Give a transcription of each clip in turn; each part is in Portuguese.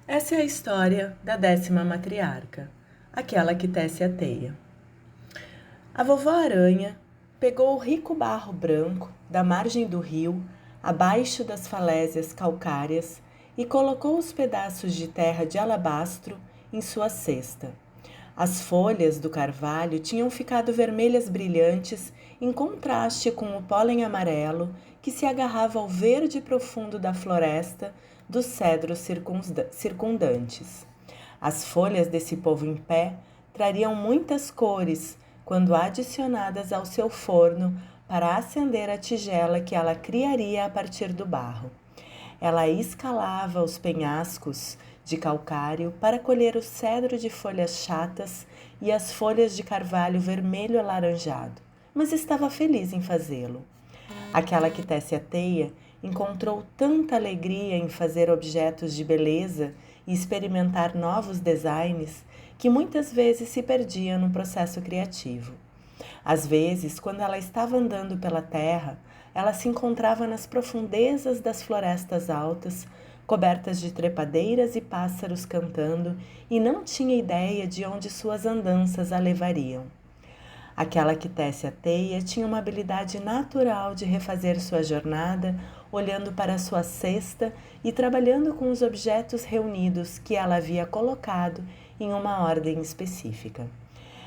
Essa é a história da 10ª matriarca, aquela que tece a teia. A vovó Aranha pegou o rico barro branco da margem do rio, abaixo das falésias calcárias, e colocou os pedaços de terra de alabastro em sua cesta. As folhas do carvalho tinham ficado vermelhas brilhantes em contraste com o pólen amarelo que se agarrava ao verde profundo da floresta dos cedros circundantes. As folhas desse povo em pé trariam muitas cores quando adicionadas ao seu forno para acender a tigela que ela criaria a partir do barro. Ela escalava os penhascos de calcário para colher o cedro de folhas chatas e as folhas de carvalho vermelho alaranjado, mas estava feliz em fazê-lo. Aquela que tece a teia encontrou tanta alegria em fazer objetos de beleza e experimentar novos designs que muitas vezes se perdia no processo criativo. Às vezes, quando ela estava andando pela terra, ela se encontrava nas profundezas das florestas altas, cobertas de trepadeiras e pássaros cantando, e não tinha ideia de onde suas andanças a levariam. Aquela que tece a teia tinha uma habilidade natural de refazer sua jornada, olhando para sua cesta e trabalhando com os objetos reunidos que ela havia colocado em uma ordem específica.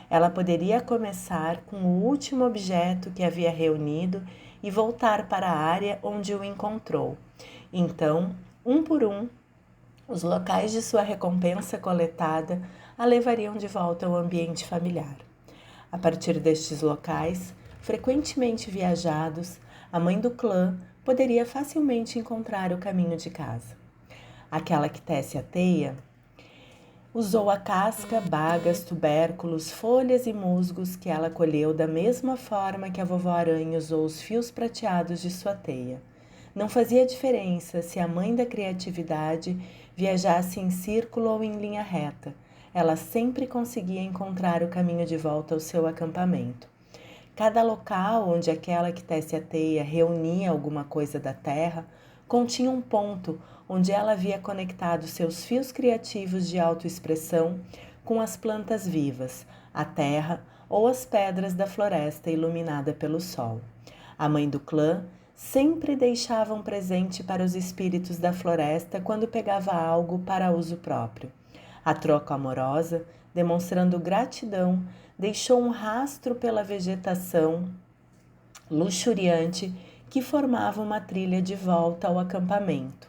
Ela poderia começar com o último objeto que havia reunido e voltar para a área onde o encontrou. Então, um por um, os locais de sua recompensa coletada a levariam de volta ao ambiente familiar. A partir destes locais, frequentemente viajados, a mãe do clã poderia facilmente encontrar o caminho de casa. Aquela que tece a teia usou a casca, bagas, tubérculos, folhas e musgos que ela colheu da mesma forma que a vovó Aranha usou os fios prateados de sua teia. Não fazia diferença se a mãe da criatividade viajasse em círculo ou em linha reta. Ela sempre conseguia encontrar o caminho de volta ao seu acampamento. Cada local onde aquela que tece a teia reunia alguma coisa da terra continha um ponto onde ela havia conectado seus fios criativos de autoexpressão com as plantas vivas, a terra ou as pedras da floresta iluminada pelo sol. A mãe do clã sempre deixava um presente para os espíritos da floresta quando pegava algo para uso próprio. A troca amorosa, demonstrando gratidão, deixou um rastro pela vegetação luxuriante que formava uma trilha de volta ao acampamento,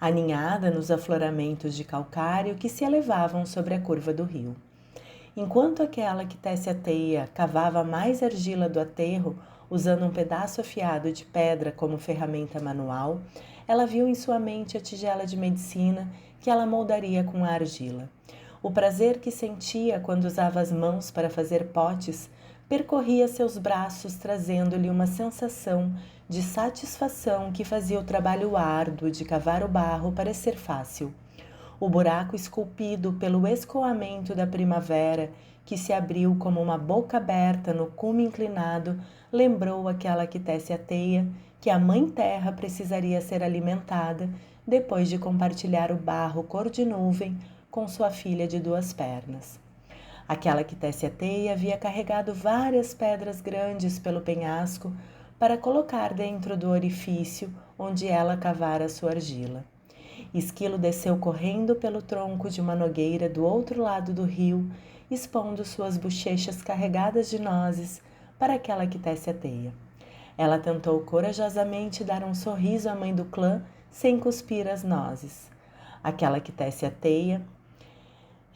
aninhada nos afloramentos de calcário que se elevavam sobre a curva do rio. Enquanto aquela que tece a teia cavava mais argila do aterro, usando um pedaço afiado de pedra como ferramenta manual, ela viu em sua mente a tigela de medicina que ela moldaria com a argila. O prazer que sentia quando usava as mãos para fazer potes percorria seus braços, trazendo-lhe uma sensação de satisfação que fazia o trabalho árduo de cavar o barro parecer fácil. O buraco esculpido pelo escoamento da primavera, que se abriu como uma boca aberta no cume inclinado, lembrou aquela que tece a teia que a mãe terra precisaria ser alimentada depois de compartilhar o barro cor de nuvem com sua filha de 2 pernas. Aquela que tece a teia havia carregado várias pedras grandes pelo penhasco para colocar dentro do orifício onde ela cavara sua argila. Esquilo desceu correndo pelo tronco de uma nogueira do outro lado do rio, expondo suas bochechas carregadas de nozes para aquela que tece a teia. Ela tentou corajosamente dar um sorriso à mãe do clã sem cuspir as nozes. Aquela que tece a teia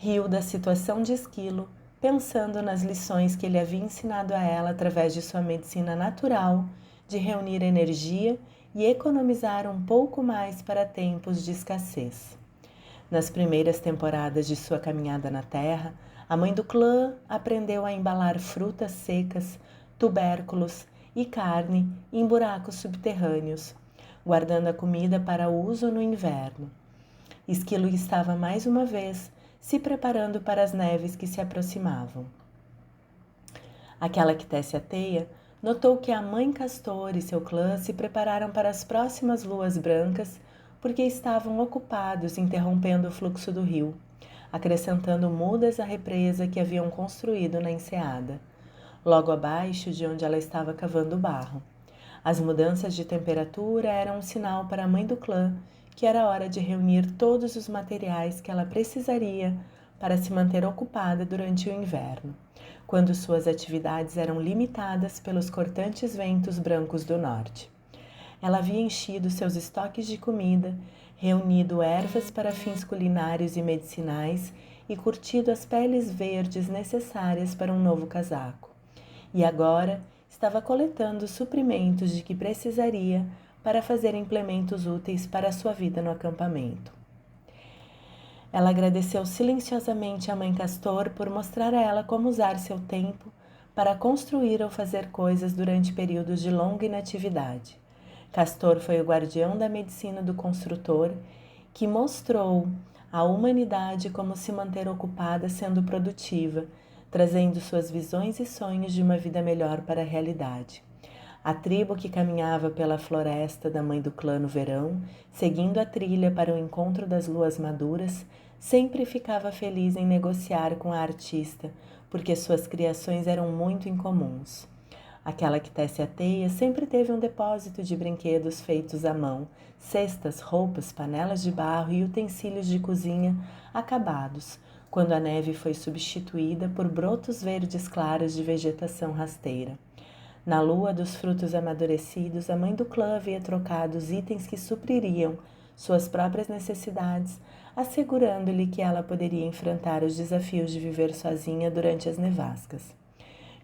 riu da situação de Esquilo, pensando nas lições que ele havia ensinado a ela através de sua medicina natural, de reunir energia e economizar um pouco mais para tempos de escassez. Nas primeiras temporadas de sua caminhada na Terra, a mãe do clã aprendeu a embalar frutas secas, tubérculos e carne em buracos subterrâneos, guardando a comida para uso no inverno. Esquilo estava mais uma vez se preparando para as neves que se aproximavam. Aquela que tece a teia notou que a mãe castor e seu clã se prepararam para as próximas luas brancas porque estavam ocupados interrompendo o fluxo do rio, acrescentando mudas à represa que haviam construído na enseada, logo abaixo de onde ela estava cavando barro. As mudanças de temperatura eram um sinal para a mãe do clã que era hora de reunir todos os materiais que ela precisaria para se manter ocupada durante o inverno, quando suas atividades eram limitadas pelos cortantes ventos brancos do norte. Ela havia enchido seus estoques de comida, reunido ervas para fins culinários e medicinais e curtido as peles verdes necessárias para um novo casaco. E agora estava coletando os suprimentos de que precisaria para fazer implementos úteis para a sua vida no acampamento. Ela agradeceu silenciosamente à mãe Castor por mostrar a ela como usar seu tempo para construir ou fazer coisas durante períodos de longa inatividade. Castor foi o guardião da medicina do construtor, que mostrou à humanidade como se manter ocupada sendo produtiva, trazendo suas visões e sonhos de uma vida melhor para a realidade. A tribo que caminhava pela floresta da mãe do clã no verão, seguindo a trilha para o encontro das luas maduras, sempre ficava feliz em negociar com a artista, porque suas criações eram muito incomuns. Aquela que tece a teia sempre teve um depósito de brinquedos feitos à mão, cestas, roupas, panelas de barro e utensílios de cozinha acabados, quando a neve foi substituída por brotos verdes claros de vegetação rasteira. Na lua dos frutos amadurecidos, a mãe do clã havia trocado os itens que supririam suas próprias necessidades, assegurando-lhe que ela poderia enfrentar os desafios de viver sozinha durante as nevascas.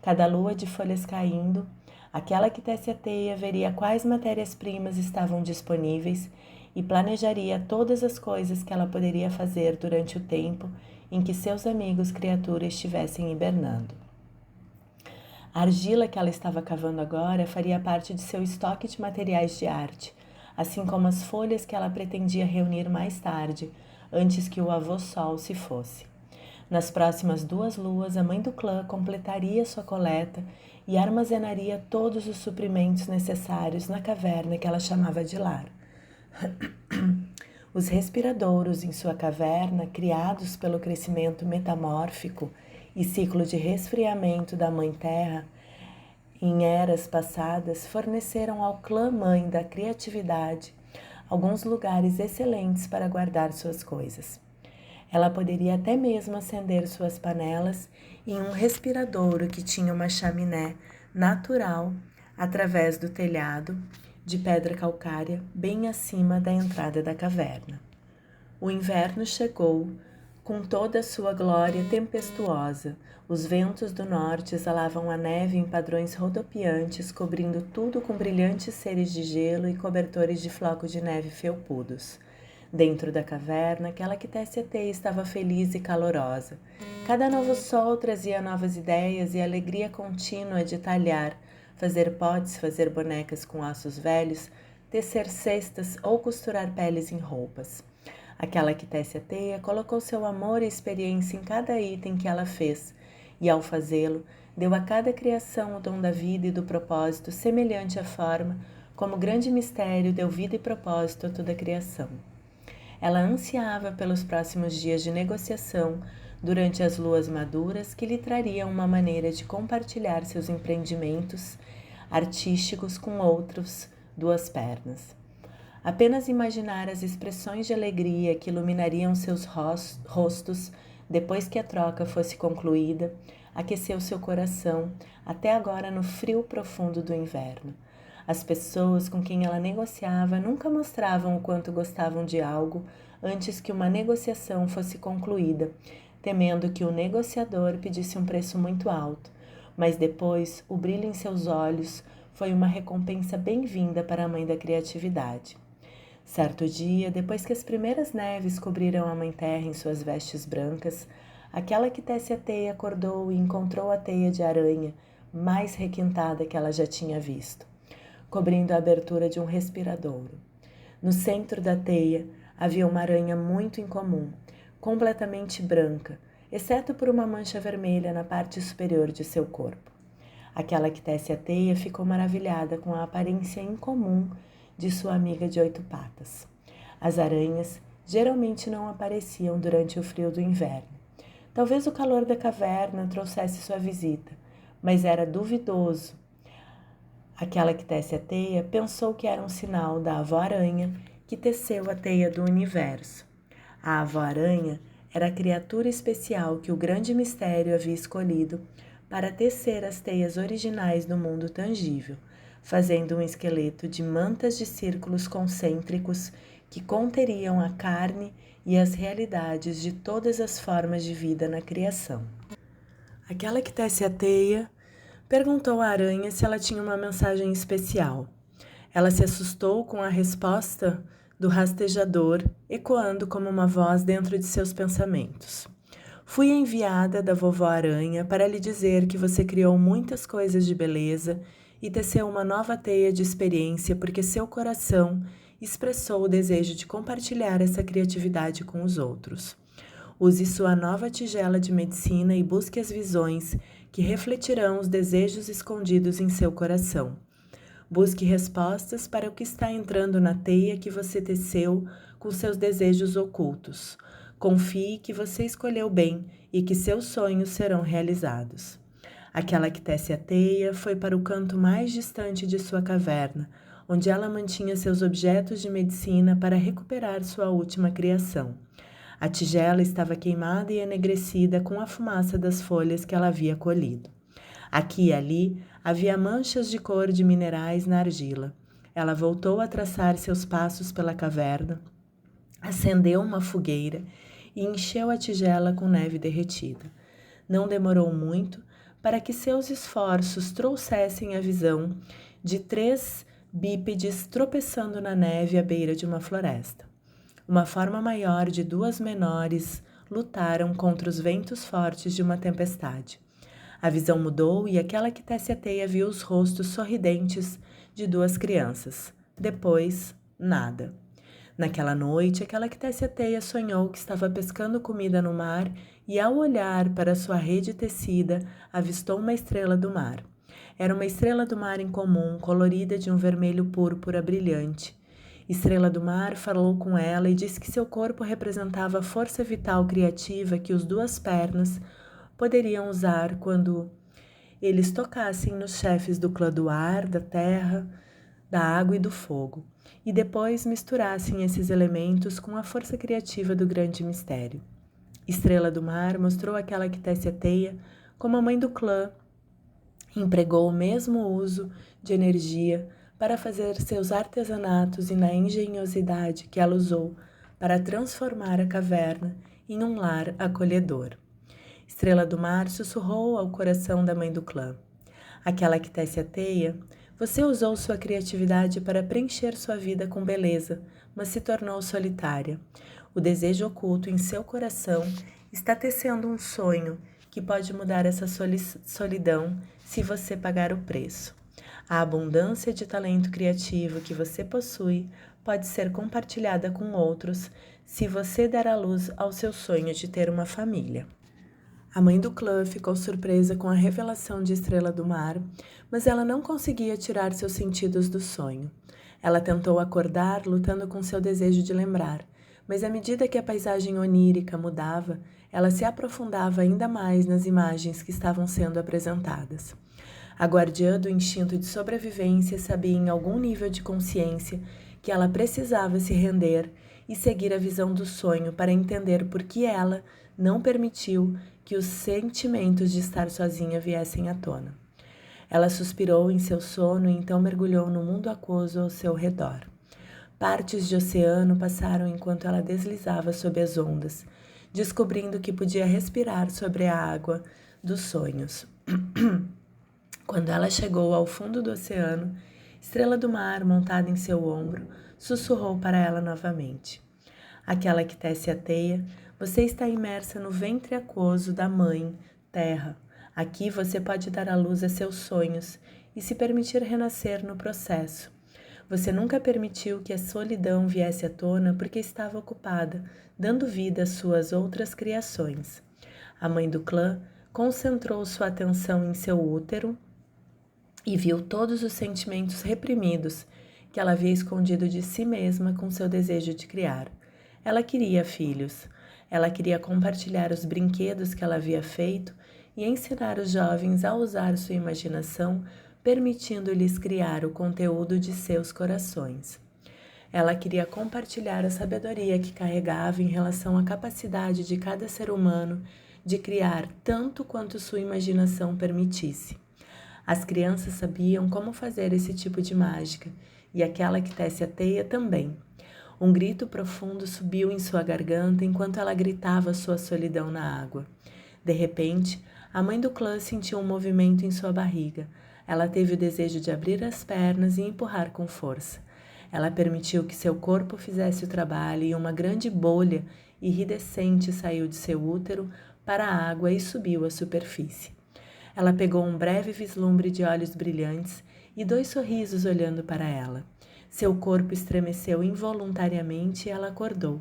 Cada lua de folhas caindo, aquela que tece a teia veria quais matérias-primas estavam disponíveis e planejaria todas as coisas que ela poderia fazer durante o tempo em que seus amigos criatura estivessem hibernando. A argila que ela estava cavando agora faria parte de seu estoque de materiais de arte, assim como as folhas que ela pretendia reunir mais tarde, antes que o avô Sol se fosse. Nas próximas 2 luas, a mãe do clã completaria sua coleta e armazenaria todos os suprimentos necessários na caverna que ela chamava de lar. Os respiradouros em sua caverna, criados pelo crescimento metamórfico e ciclo de resfriamento da Mãe Terra, em eras passadas, forneceram ao clã-mãe da criatividade alguns lugares excelentes para guardar suas coisas. Ela poderia até mesmo acender suas panelas em um respiradouro que tinha uma chaminé natural através do telhado de pedra calcária bem acima da entrada da caverna. O inverno chegou com toda a sua glória tempestuosa. Os ventos do norte exalavam a neve em padrões rodopiantes, cobrindo tudo com brilhantes seres de gelo e cobertores de flocos de neve felpudos. Dentro da caverna, aquela que tece a teia estava feliz e calorosa. Cada novo sol trazia novas ideias e alegria contínua de talhar, fazer potes, fazer bonecas com ossos velhos, tecer cestas ou costurar peles em roupas. Aquela que tece a teia colocou seu amor e experiência em cada item que ela fez, e ao fazê-lo, deu a cada criação o dom da vida e do propósito semelhante à forma, como grande mistério deu vida e propósito a toda a criação. Ela ansiava pelos próximos dias de negociação durante as luas maduras que lhe trariam uma maneira de compartilhar seus empreendimentos artísticos com outros 2 pernas. Apenas imaginar as expressões de alegria que iluminariam seus rostos depois que a troca fosse concluída, aqueceu seu coração até agora no frio profundo do inverno. As pessoas com quem ela negociava nunca mostravam o quanto gostavam de algo antes que uma negociação fosse concluída, temendo que o negociador pedisse um preço muito alto, mas depois o brilho em seus olhos foi uma recompensa bem-vinda para a mãe da criatividade. Certo dia, depois que as primeiras neves cobriram a Mãe Terra em suas vestes brancas, aquela que tece a teia acordou e encontrou a teia de aranha mais requintada que ela já tinha visto, cobrindo a abertura de um respiradouro. No centro da teia havia uma aranha muito incomum, completamente branca, exceto por uma mancha vermelha na parte superior de seu corpo. Aquela que tece a teia ficou maravilhada com a aparência incomum de sua amiga de 8 patas. As aranhas geralmente não apareciam durante o frio do inverno. Talvez o calor da caverna trouxesse sua visita, mas era duvidoso. Aquela que tece a teia pensou que era um sinal da avó-aranha que teceu a teia do universo. A avó-aranha era a criatura especial que o grande mistério havia escolhido para tecer as teias originais do mundo tangível, fazendo um esqueleto de mantas de círculos concêntricos que conteriam a carne e as realidades de todas as formas de vida na criação. Aquela que tece a teia perguntou à aranha se ela tinha uma mensagem especial. Ela se assustou com a resposta do rastejador, ecoando como uma voz dentro de seus pensamentos. Fui enviada da vovó aranha para lhe dizer que você criou muitas coisas de beleza e teceu uma nova teia de experiência porque seu coração expressou o desejo de compartilhar essa criatividade com os outros. Use sua nova tigela de medicina e busque as visões que refletirão os desejos escondidos em seu coração. Busque respostas para o que está entrando na teia que você teceu com seus desejos ocultos. Confie que você escolheu bem e que seus sonhos serão realizados. Aquela que tece a teia foi para o canto mais distante de sua caverna, onde ela mantinha seus objetos de medicina para recuperar sua última criação. A tigela estava queimada e enegrecida com a fumaça das folhas que ela havia colhido. Aqui e ali havia manchas de cor de minerais na argila. Ela voltou a traçar seus passos pela caverna, acendeu uma fogueira e encheu a tigela com neve derretida. Não demorou muito para que seus esforços trouxessem a visão de 3 bípedes tropeçando na neve à beira de uma floresta. Uma forma maior de 2 menores lutaram contra os ventos fortes de uma tempestade. A visão mudou e aquela que tece a teia viu os rostos sorridentes de 2 crianças. Depois, nada. Naquela noite, aquela que tece a teia sonhou que estava pescando comida no mar e, ao olhar para sua rede tecida, avistou uma estrela do mar. Era uma estrela do mar incomum, colorida de um vermelho púrpura brilhante. Estrela do Mar falou com ela e disse que seu corpo representava a força vital criativa que os 2 pernas poderiam usar quando eles tocassem nos chefes do clã do ar, da terra, da água e do fogo, e depois misturassem esses elementos com a força criativa do grande mistério. Estrela do Mar mostrou àquela que tece a teia como a mãe do clã empregou o mesmo uso de energia para fazer seus artesanatos e na engenhosidade que ela usou para transformar a caverna em um lar acolhedor. Estrela do Mar sussurrou ao coração da mãe do clã. Aquela que tece a teia, você usou sua criatividade para preencher sua vida com beleza, mas se tornou solitária. O desejo oculto em seu coração está tecendo um sonho que pode mudar essa solidão se você pagar o preço. A abundância de talento criativo que você possui pode ser compartilhada com outros se você der à luz ao seu sonho de ter uma família. A mãe do clã ficou surpresa com a revelação de Estrela do Mar, mas ela não conseguia tirar seus sentidos do sonho. Ela tentou acordar, lutando com seu desejo de lembrar, mas à medida que a paisagem onírica mudava, ela se aprofundava ainda mais nas imagens que estavam sendo apresentadas. A guardiã do instinto de sobrevivência sabia em algum nível de consciência que ela precisava se render e seguir a visão do sonho para entender por que ela não permitiu que os sentimentos de estar sozinha viessem à tona. Ela suspirou em seu sono e então mergulhou no mundo aquoso ao seu redor. Partes de oceano passaram enquanto ela deslizava sob as ondas, descobrindo que podia respirar sobre a água dos sonhos. Quando ela chegou ao fundo do oceano, Estrela do Mar, montada em seu ombro, sussurrou para ela novamente. Aquela que tece a teia, você está imersa no ventre aquoso da Mãe, Terra. Aqui você pode dar à luz a seus sonhos e se permitir renascer no processo. Você nunca permitiu que a solidão viesse à tona porque estava ocupada, dando vida às suas outras criações. A mãe do clã concentrou sua atenção em seu útero e viu todos os sentimentos reprimidos que ela havia escondido de si mesma com seu desejo de criar. Ela queria filhos. Ela queria compartilhar os brinquedos que ela havia feito e ensinar os jovens a usar sua imaginação, permitindo-lhes criar o conteúdo de seus corações. Ela queria compartilhar a sabedoria que carregava em relação à capacidade de cada ser humano de criar tanto quanto sua imaginação permitisse. As crianças sabiam como fazer esse tipo de mágica, e aquela que tece a teia também. Um grito profundo subiu em sua garganta enquanto ela gritava sua solidão na água. De repente, a mãe do clã sentiu um movimento em sua barriga. Ela teve o desejo de abrir as pernas e empurrar com força. Ela permitiu que seu corpo fizesse o trabalho e uma grande bolha iridescente saiu de seu útero para a água e subiu à superfície. Ela pegou um breve vislumbre de olhos brilhantes e 2 sorrisos olhando para ela. Seu corpo estremeceu involuntariamente e ela acordou.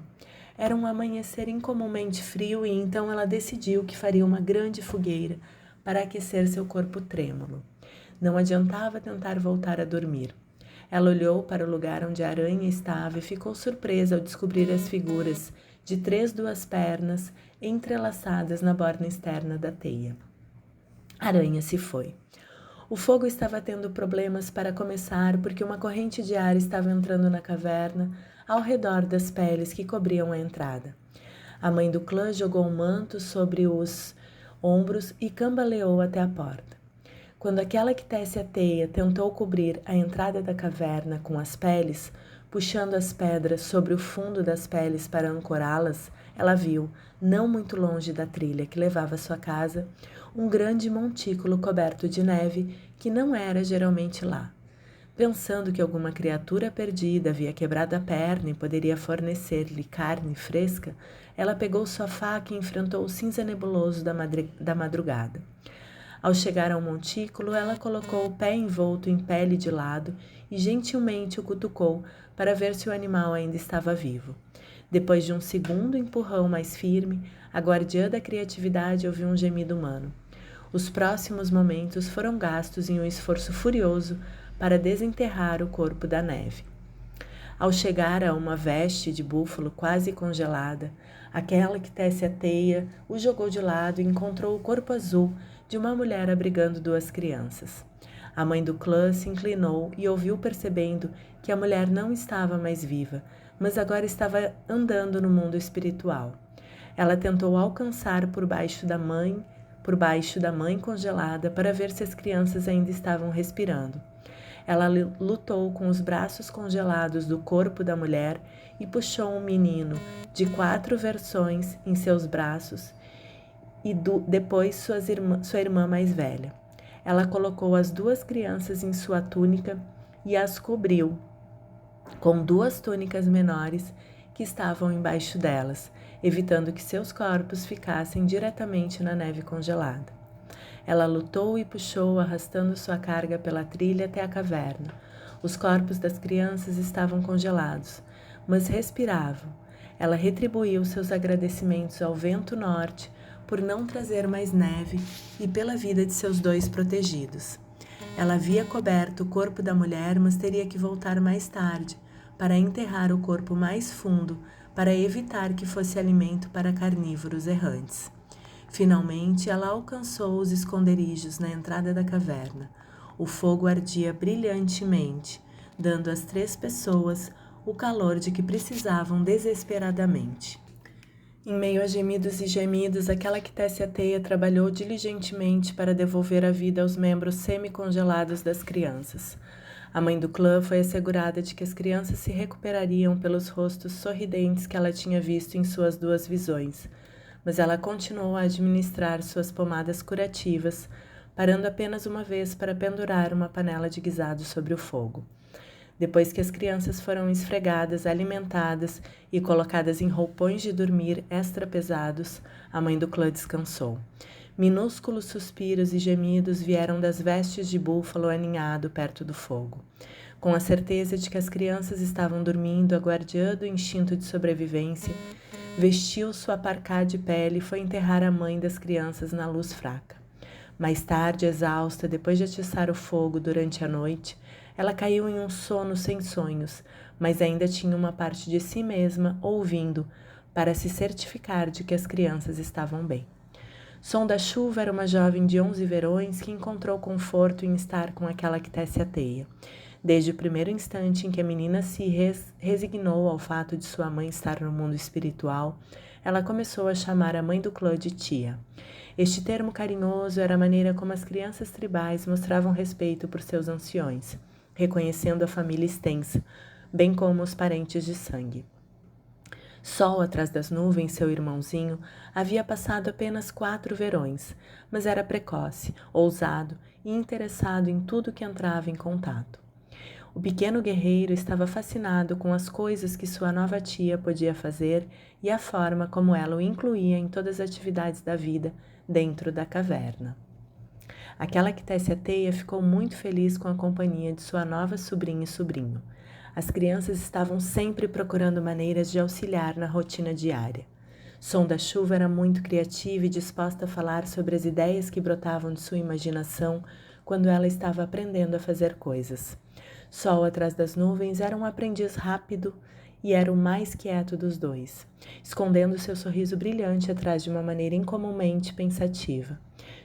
Era um amanhecer incomumente frio e então ela decidiu que faria uma grande fogueira para aquecer seu corpo trêmulo. Não adiantava tentar voltar a dormir. Ela olhou para o lugar onde a aranha estava e ficou surpresa ao descobrir as figuras de 3 duas pernas entrelaçadas na borda externa da teia. A aranha se foi. O fogo estava tendo problemas para começar porque uma corrente de ar estava entrando na caverna ao redor das peles que cobriam a entrada. A mãe do clã jogou um manto sobre os ombros e cambaleou até a porta. Quando aquela que tece a teia tentou cobrir a entrada da caverna com as peles, puxando as pedras sobre o fundo das peles para ancorá-las, ela viu, não muito longe da trilha que levava à sua casa, um grande montículo coberto de neve que não era geralmente lá. Pensando que alguma criatura perdida havia quebrado a perna e poderia fornecer-lhe carne fresca, ela pegou sua faca e enfrentou o cinza nebuloso da madrugada. Ao chegar ao montículo, ela colocou o pé envolto em pele de lado e gentilmente o cutucou para ver se o animal ainda estava vivo. Depois de um segundo empurrão mais firme, a guardiã da criatividade ouviu um gemido humano. Os próximos momentos foram gastos em um esforço furioso para desenterrar o corpo da neve. Ao chegar a uma veste de búfalo quase congelada, aquela que tece a teia o jogou de lado e encontrou o corpo azul de uma mulher abrigando 2 crianças. A mãe do clã se inclinou e ouviu percebendo que a mulher não estava mais viva, mas agora estava andando no mundo espiritual. Ela tentou alcançar por baixo da mãe congelada para ver se as crianças ainda estavam respirando. Ela lutou com os braços congelados do corpo da mulher e puxou um menino de 4 versões em seus braços e depois sua irmã mais velha. Ela colocou as 2 crianças em sua túnica e as cobriu com 2 túnicas menores que estavam embaixo delas, evitando que seus corpos ficassem diretamente na neve congelada. Ela lutou e puxou, arrastando sua carga pela trilha até a caverna. Os corpos das crianças estavam congelados, mas respiravam. Ela retribuiu seus agradecimentos ao vento norte por não trazer mais neve e pela vida de seus 2 protegidos. Ela havia coberto o corpo da mulher, mas teria que voltar mais tarde para enterrar o corpo mais fundo, para evitar que fosse alimento para carnívoros errantes. Finalmente, ela alcançou os esconderijos na entrada da caverna. O fogo ardia brilhantemente, dando às 3 pessoas o calor de que precisavam desesperadamente. Em meio a gemidos e gemidos, aquela que tece a teia trabalhou diligentemente para devolver a vida aos membros semi-congelados das crianças. A mãe do clã foi assegurada de que as crianças se recuperariam pelos rostos sorridentes que ela tinha visto em suas 2 visões, mas ela continuou a administrar suas pomadas curativas, parando apenas uma vez para pendurar uma panela de guisado sobre o fogo. Depois que as crianças foram esfregadas, alimentadas e colocadas em roupões de dormir extra pesados, a mãe do clã descansou. Minúsculos suspiros e gemidos vieram das vestes de búfalo aninhado perto do fogo. Com a certeza de que as crianças estavam dormindo, a guardiã do instinto de sobrevivência vestiu sua parcá de pele e foi enterrar a mãe das crianças na luz fraca. Mais tarde, exausta, depois de atiçar o fogo durante a noite, Ela caiu em um sono sem sonhos, mas ainda tinha uma parte de si mesma ouvindo para se certificar de que as crianças estavam bem. Som da Chuva era uma jovem de 11 verões que encontrou conforto em estar com aquela que tece a teia. Desde o primeiro instante em que a menina se resignou ao fato de sua mãe estar no mundo espiritual, ela começou a chamar a mãe do clã de tia. Este termo carinhoso era a maneira como as crianças tribais mostravam respeito por seus anciões, reconhecendo a família extensa, bem como os parentes de sangue. Sol atrás das nuvens, seu irmãozinho, havia passado apenas 4 verões, mas era precoce, ousado e interessado em tudo que entrava em contato. O pequeno guerreiro estava fascinado com as coisas que sua nova tia podia fazer e a forma como ela o incluía em todas as atividades da vida dentro da caverna. Aquela que tece a teia ficou muito feliz com a companhia de sua nova sobrinha e sobrinho. As crianças estavam sempre procurando maneiras de auxiliar na rotina diária. Som da Chuva era muito criativa e disposta a falar sobre as ideias que brotavam de sua imaginação quando ela estava aprendendo a fazer coisas. Sol atrás das nuvens era um aprendiz rápido e era o mais quieto dos dois, escondendo seu sorriso brilhante atrás de uma maneira incomumente pensativa.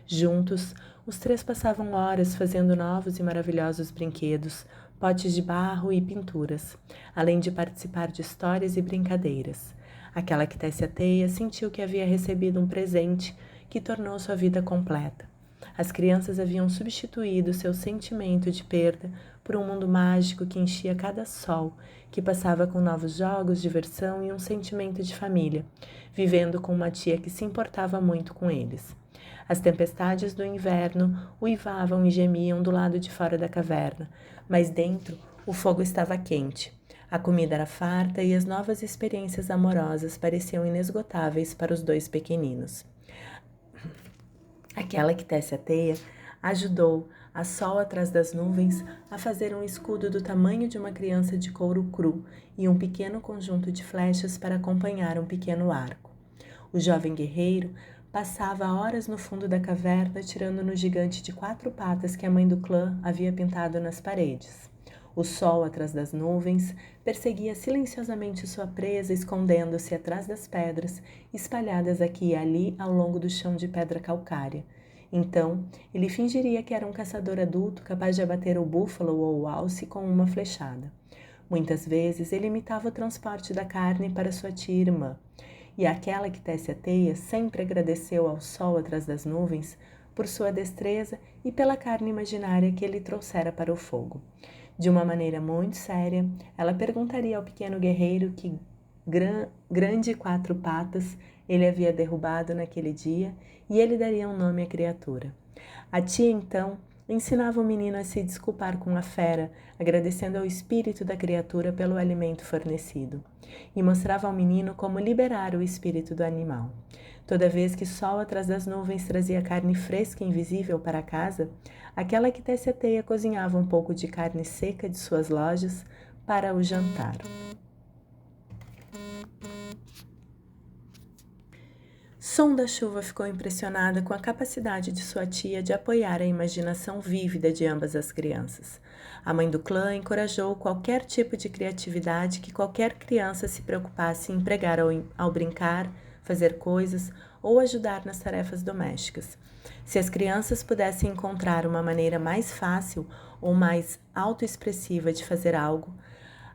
Juntos, os 3 passavam horas fazendo novos e maravilhosos brinquedos, potes de barro e pinturas, além de participar de histórias e brincadeiras. Aquela que tece a teia sentiu que havia recebido um presente que tornou sua vida completa. As crianças haviam substituído seu sentimento de perda por um mundo mágico que enchia cada sol, que passava com novos jogos, diversão e um sentimento de família, vivendo com uma tia que se importava muito com eles. As tempestades do inverno uivavam e gemiam do lado de fora da caverna, mas dentro o fogo estava quente. A comida era farta e as novas experiências amorosas pareciam inesgotáveis para os 2 pequeninos. Aquela que tece a teia ajudou a Sol atrás das nuvens a fazer um escudo do tamanho de uma criança de couro cru e um pequeno conjunto de flechas para acompanhar um pequeno arco. O jovem guerreiro passava horas no fundo da caverna tirando no gigante de 4 patas que a mãe do clã havia pintado nas paredes. O sol atrás das nuvens perseguia silenciosamente sua presa, escondendo-se atrás das pedras espalhadas aqui e ali ao longo do chão de pedra calcária. Então, ele fingiria que era um caçador adulto capaz de abater o búfalo ou o alce com uma flechada. Muitas vezes, ele imitava o transporte da carne para sua tia irmã, e aquela que tece a teia sempre agradeceu ao sol atrás das nuvens por sua destreza e pela carne imaginária que ele trouxera para o fogo. De uma maneira muito séria, ela perguntaria ao pequeno guerreiro que grande 4 patas ele havia derrubado naquele dia e ele daria um nome à criatura. A tia, então, ensinava o menino a se desculpar com a fera, agradecendo ao espírito da criatura pelo alimento fornecido, e mostrava ao menino como liberar o espírito do animal. Toda vez que sol atrás das nuvens trazia carne fresca e invisível para casa, aquela que tece a teia cozinhava um pouco de carne seca de suas lojas para o jantar. Som da Chuva ficou impressionada com a capacidade de sua tia de apoiar a imaginação vívida de ambas as crianças. A mãe do clã encorajou qualquer tipo de criatividade que qualquer criança se preocupasse em empregar ao brincar, fazer coisas ou ajudar nas tarefas domésticas. Se as crianças pudessem encontrar uma maneira mais fácil ou mais autoexpressiva de fazer algo,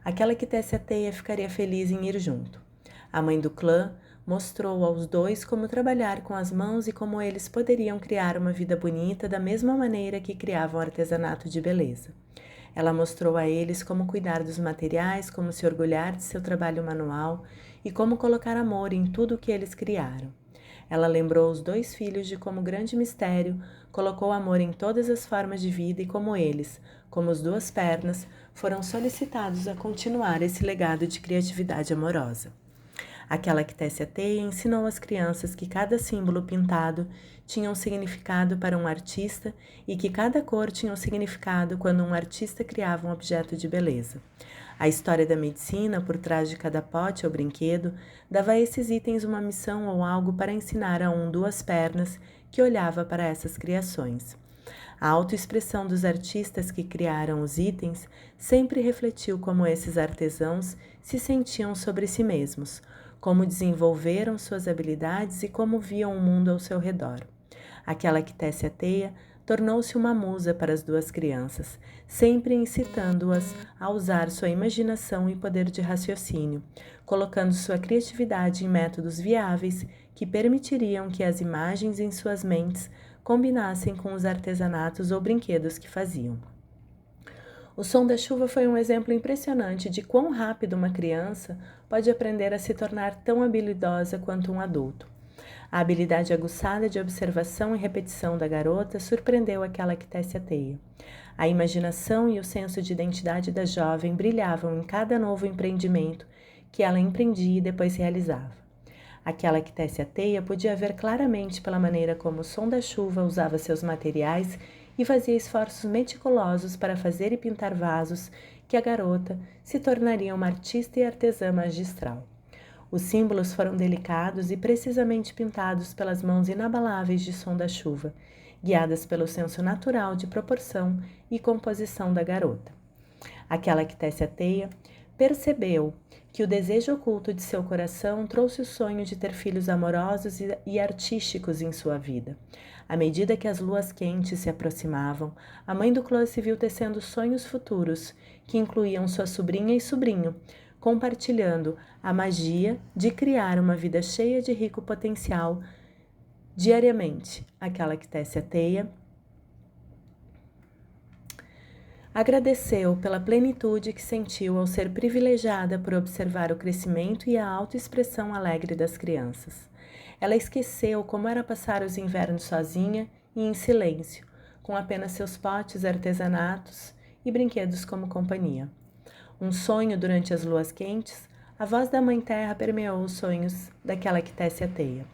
aquela que tece a teia ficaria feliz em ir junto. A mãe do clã mostrou aos 2 como trabalhar com as mãos e como eles poderiam criar uma vida bonita da mesma maneira que criavam artesanato de beleza. Ela mostrou a eles como cuidar dos materiais, como se orgulhar de seu trabalho manual e como colocar amor em tudo o que eles criaram. Ela lembrou os 2 filhos de como grande mistério colocou amor em todas as formas de vida e como eles, como as 2 pernas, foram solicitados a continuar esse legado de criatividade amorosa. Aquela que tece a teia ensinou às crianças que cada símbolo pintado tinha um significado para um artista e que cada cor tinha um significado quando um artista criava um objeto de beleza. A história da medicina, por trás de cada pote ou brinquedo, dava a esses itens uma missão ou algo para ensinar a 2 pernas que olhava para essas criações. A autoexpressão dos artistas que criaram os itens sempre refletiu como esses artesãos se sentiam sobre si mesmos, como desenvolveram suas habilidades e como viam o mundo ao seu redor. Aquela que tece a teia tornou-se uma musa para as duas crianças, sempre incitando-as a usar sua imaginação e poder de raciocínio, colocando sua criatividade em métodos viáveis que permitiriam que as imagens em suas mentes combinassem com os artesanatos ou brinquedos que faziam. O som da chuva foi um exemplo impressionante de quão rápido uma criança pode aprender a se tornar tão habilidosa quanto um adulto. A habilidade aguçada de observação e repetição da garota surpreendeu aquela que tece a teia. A imaginação e o senso de identidade da jovem brilhavam em cada novo empreendimento que ela empreendia e depois realizava. Aquela que tece a teia podia ver claramente pela maneira como o som da chuva usava seus materiais e fazia esforços meticulosos para fazer e pintar vasos que a garota se tornaria uma artista e artesã magistral. Os símbolos foram delicados e precisamente pintados pelas mãos inabaláveis de som da chuva, guiadas pelo senso natural de proporção e composição da garota. Aquela que tece a teia percebeu que o desejo oculto de seu coração trouxe o sonho de ter filhos amorosos e artísticos em sua vida. À medida que as luas quentes se aproximavam, a mãe do clã se viu tecendo sonhos futuros, que incluíam sua sobrinha e sobrinho, compartilhando a magia de criar uma vida cheia de rico potencial diariamente. Aquela que tece a teia agradeceu pela plenitude que sentiu ao ser privilegiada por observar o crescimento e a autoexpressão alegre das crianças. Ela esqueceu como era passar os invernos sozinha e em silêncio, com apenas seus potes, artesanatos e brinquedos como companhia. Um sonho durante as luas quentes, a voz da Mãe Terra permeou os sonhos daquela que tece a teia.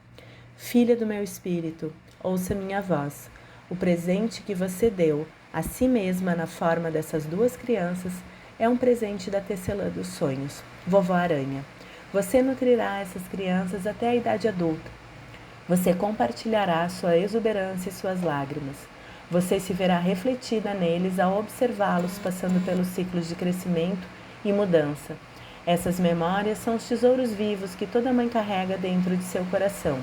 Filha do meu espírito, ouça minha voz. O presente que você deu a si mesma na forma dessas duas crianças é um presente da tecelã dos sonhos, Vovó Aranha. Você nutrirá essas crianças até a idade adulta. Você compartilhará sua exuberância e suas lágrimas. Você se verá refletida neles ao observá-los passando pelos ciclos de crescimento e mudança. Essas memórias são os tesouros vivos que toda mãe carrega dentro de seu coração.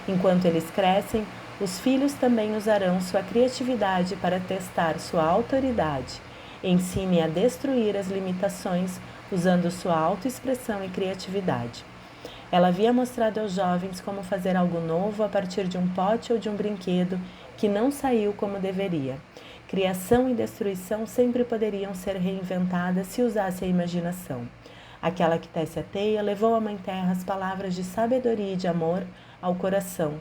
Enquanto eles crescem, os filhos também usarão sua criatividade para testar sua autoridade. Ensine a destruir as limitações usando sua autoexpressão e criatividade. Ela havia mostrado aos jovens como fazer algo novo a partir de um pote ou de um brinquedo que não saiu como deveria. Criação e destruição sempre poderiam ser reinventadas se usasse a imaginação. Aquela que tece a teia levou à Mãe Terra as palavras de sabedoria e de amor ao coração,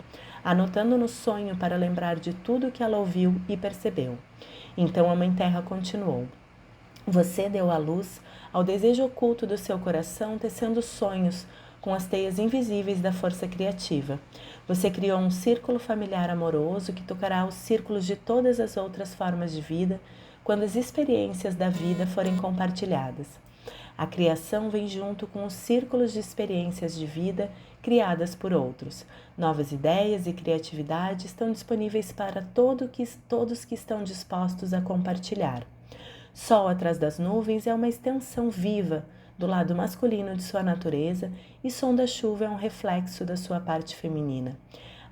anotando no sonho para lembrar de tudo que ela ouviu e percebeu. Então a Mãe Terra continuou. Você deu à luz ao desejo oculto do seu coração, tecendo sonhos com as teias invisíveis da força criativa. Você criou um círculo familiar amoroso que tocará os círculos de todas as outras formas de vida quando as experiências da vida forem compartilhadas. A criação vem junto com os círculos de experiências de vida criadas por outros. Novas ideias e criatividade estão disponíveis para todos que estão dispostos a compartilhar. Sol atrás das nuvens é uma extensão viva do lado masculino de sua natureza e som da chuva é um reflexo da sua parte feminina.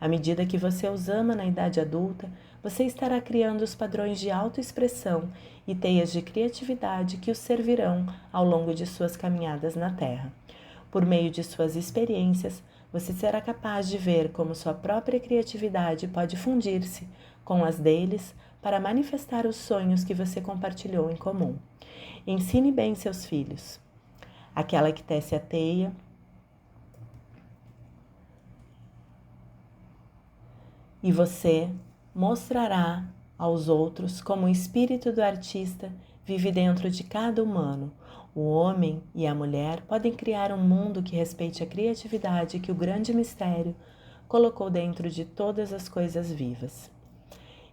À medida que você os ama na idade adulta, você estará criando os padrões de autoexpressão e teias de criatividade que os servirão ao longo de suas caminhadas na Terra. Por meio de suas experiências, você será capaz de ver como sua própria criatividade pode fundir-se com as deles para manifestar os sonhos que você compartilhou em comum. Ensine bem seus filhos. Aquela que tece a teia e você mostrará aos outros como o espírito do artista vive dentro de cada humano. O homem e a mulher podem criar um mundo que respeite a criatividade que o grande mistério colocou dentro de todas as coisas vivas.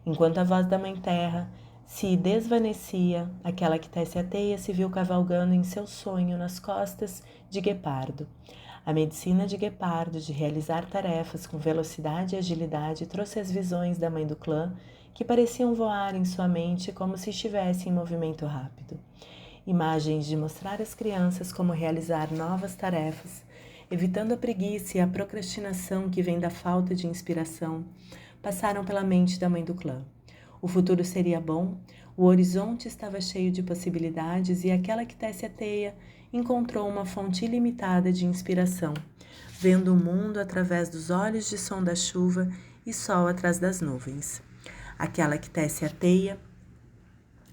Enquanto a voz da Mãe Terra se desvanecia, aquela que tece a teia se viu cavalgando em seu sonho nas costas de Guepardo. A medicina de Guepardo de realizar tarefas com velocidade e agilidade trouxe as visões da mãe do clã, que pareciam voar em sua mente como se estivesse em movimento rápido. Imagens de mostrar às crianças como realizar novas tarefas, evitando a preguiça e a procrastinação que vem da falta de inspiração, passaram pela mente da mãe do clã. O futuro seria bom, o horizonte estava cheio de possibilidades e aquela que tece a teia encontrou uma fonte ilimitada de inspiração, vendo o mundo através dos olhos de som da chuva e sol atrás das nuvens. Aquela que tece a teia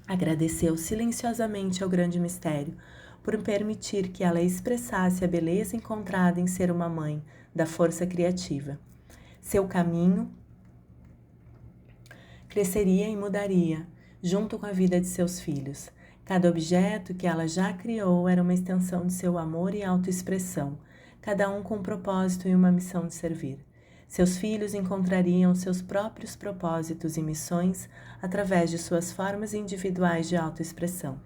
agradeceu silenciosamente ao grande mistério por permitir que ela expressasse a beleza encontrada em ser uma mãe da força criativa. Seu caminho cresceria e mudaria, junto com a vida de seus filhos. Cada objeto que ela já criou era uma extensão de seu amor e autoexpressão, cada um com um propósito e uma missão de servir. Seus filhos encontrariam seus próprios propósitos e missões através de suas formas individuais de autoexpressão.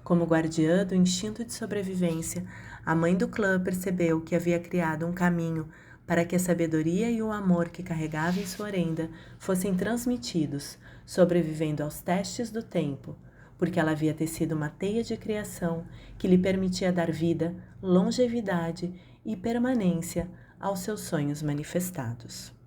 Como guardiã do instinto de sobrevivência, a mãe do clã percebeu que havia criado um caminho para que a sabedoria e o amor que carregava em sua orenda fossem transmitidos, sobrevivendo aos testes do tempo, porque ela havia tecido uma teia de criação que lhe permitia dar vida, longevidade e permanência aos seus sonhos manifestados.